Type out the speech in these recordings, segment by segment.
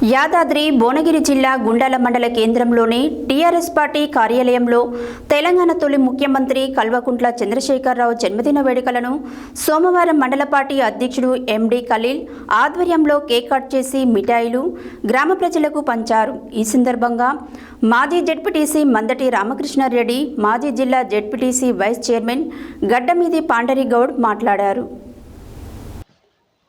యాదాద్రి భువనగిరి జిల్లా గుండాల మండల కేంద్రంలోని టీఆర్ఎస్ పార్టీ కార్యాలయంలో తెలంగాణ తొలి ముఖ్యమంత్రి కల్వకుంట్ల చంద్రశేఖరరావు జన్మదిన వేడుకలను సోమవారం మండల పార్టీ అధ్యక్షుడు ఎండి ఖలీల్ ఆధ్వర్యంలో కేక్ కట్ చేసి మిఠాయిలు గ్రామ ప్రజలకు పంచారు. ఈ సందర్భంగా మాజీ జెడ్పీటీసీ మందటి రామకృష్ణారెడ్డి, మాజీ జిల్లా జెడ్పీటీసీ వైస్ చైర్మన్ గడ్డమీది పాండరిగౌడ్ మాట్లాడారు.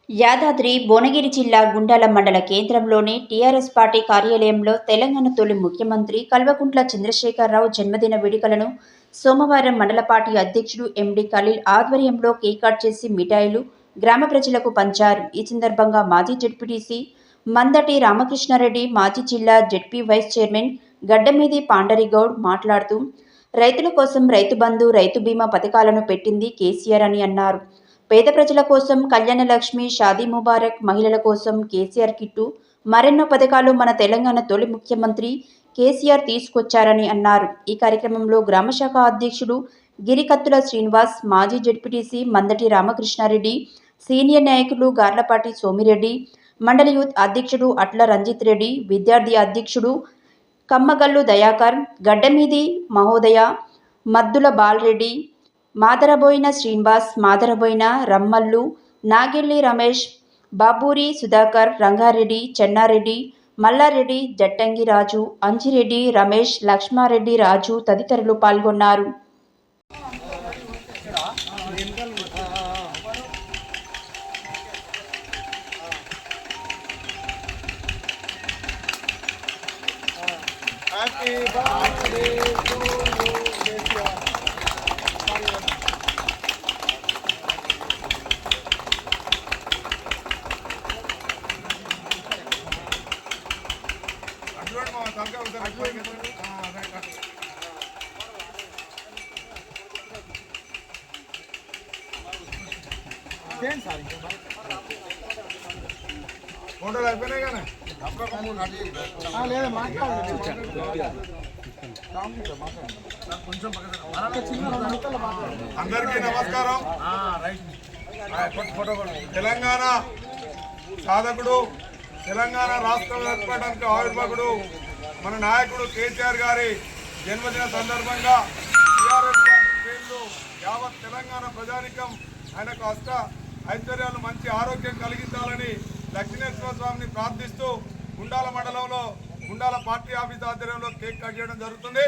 యాదాద్రి భువనగిరి జిల్లా గుండాల మండల కేంద్రంలోని టీఆర్ఎస్ పార్టీ కార్యాలయంలో తెలంగాణ తొలి ముఖ్యమంత్రి కల్వకుంట్ల చంద్రశేఖరరావు జన్మదిన వేడుకలను సోమవారం మండల పార్టీ అధ్యక్షుడు ఎండి ఖలీల్ ఆధ్వర్యంలో కేక్ కట్ చేసి మిఠాయిలు గ్రామ ప్రజలకు పంచారు. ఈ సందర్భంగా మాజీ జెడ్పీటీసీ మందటి రామకృష్ణారెడ్డి, మాజీ జిల్లా జెడ్పీ వైస్ చైర్మన్ గడ్డమీది పాండరిగౌడ్ మాట్లాడుతూ రైతుల కోసం రైతు బంధు, రైతు బీమా పథకాలను పెట్టింది కేసీఆర్ అని అన్నారు. పేద ప్రజల కోసం కళ్యాణ లక్ష్మి, షాదీ ముబారక్, మహిళల కోసం కేసీఆర్ కిట్టు, మరెన్నో పథకాలు మన తెలంగాణ తొలి ముఖ్యమంత్రి కేసీఆర్ తీసుకొచ్చారని అన్నారు. ఈ కార్యక్రమంలో గ్రామశాఖ అధ్యక్షుడు గిరికత్తుల శ్రీనివాస్, మాజీ జెడ్పీటీసీ మందటి రామకృష్ణారెడ్డి, సీనియర్ నాయకులు గార్లపాటి సోమిరెడ్డి, మండల యూత్ అధ్యక్షుడు అట్ల రంజిత్ రెడ్డి, విద్యార్థి అధ్యక్షుడు కమ్మగల్లు దయాకర్, గడ్డమీది మహోదయ, మద్దుల బాలరెడ్డి, మాదరబోయిన శ్రీనివాస్, మాదరబోయిన రమ్మల్లు, నాగెల్లి రమేష్, బాబూరి సుధాకర్, రంగారెడ్డి, చెన్నారెడ్డి, మల్లారెడ్డి, జట్టంగి రాజు, అంజిరెడ్డి, రమేష్, లక్ష్మారెడ్డి, రాజు తదితరులు పాల్గొన్నారు. ఫోటోలు అయిపోయినాయి కానీ అందరికీ నమస్కారం. తెలంగాణ సాధకుడు, తెలంగాణ రాష్ట్రం ఏర్పడడానికి ఆవిర్భావుడు మన నాయకుడు కేసీఆర్ గారి జన్మదిన సందర్భంగా టీఆర్ఎస్ పార్టీ పేర్లు యావత్ తెలంగాణ ప్రజానికం ఆయనకు ఐశ్వర్యాలు, మంచి ఆరోగ్యం కలిగించాలని లక్ష్మీనరసింహ స్వామిని ప్రార్థిస్తూ గుండాల మండలంలో గుండాల పార్టీ ఆఫీస్ ఆధ్వర్యంలో కేక్ కట్ చేయడం జరుగుతుంది.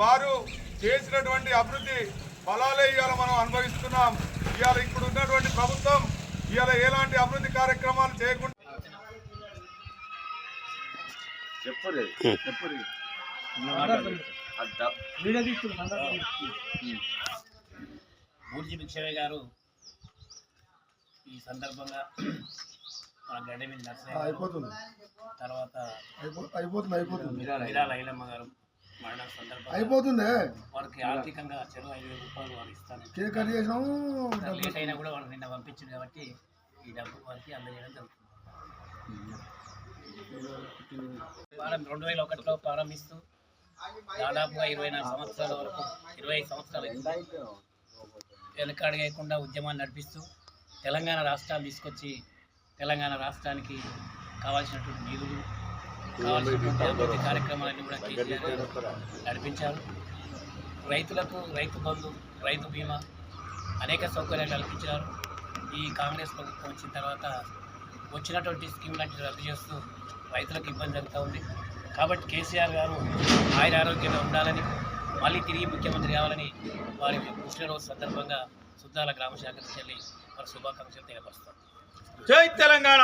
వారు చేసినటువంటి అభివృద్ధి ఫలాలే ఇవాళ మనం అనుభవిస్తున్నాం. ఇవాళ ఇప్పుడు ఉన్నటువంటి ప్రభుత్వం ఇవాళ ఎలాంటి అభివృద్ధి కార్యక్రమాలు చేయకుండా గారు ఈ సందర్భంగా మన గడ్డమీది నరసింహ తర్వాత విరాల ఐలమ్మ గారు మరణ సందర్భంగా వారికి ఆర్థికంగా చెరువు 5,000 రూపాయలు వారు ఇస్తాను. లేట్ అయినా కూడా వాళ్ళు నిన్న పంపించింది కాబట్టి ఈ డబ్బు వారికి అందజేయడం జరుగుతుంది. 2001లో ప్రారంభిస్తూ దాదాపుగా 24 సంవత్సరాల వరకు 25 సంవత్సరాలు వెనకడుగేయకుండా ఉద్యమాన్ని నడిపిస్తూ తెలంగాణ రాష్ట్రాన్ని తీసుకొచ్చి తెలంగాణ రాష్ట్రానికి కావాల్సినటువంటి నిధులు, కావాల్సినటువంటి అభివృద్ధి కార్యక్రమాలన్నీ కూడా కేసీఆర్ గారు నడిపించారు. రైతులకు రైతు బంధు, రైతు బీమా అనేక సౌకర్యాలు కల్పించారు. ఈ కాంగ్రెస్ ప్రభుత్వం వచ్చిన తర్వాత వచ్చినటువంటి స్కీమ్లన్నీ రద్దు చేస్తూ రైతులకు ఇబ్బంది జరుగుతూ ఉంది. కాబట్టి కేసీఆర్ గారు ఆరోగ్యంగా ఉండాలని, మళ్ళీ తిరిగి ముఖ్యమంత్రి కావాలని వారి పుట్టినరోజు సందర్భంగా సుద్దాల గ్రామ శాఖ నుంచి వారి శుభాకాంక్షలు తెలియపరుస్తారు. జై తెలంగాణ.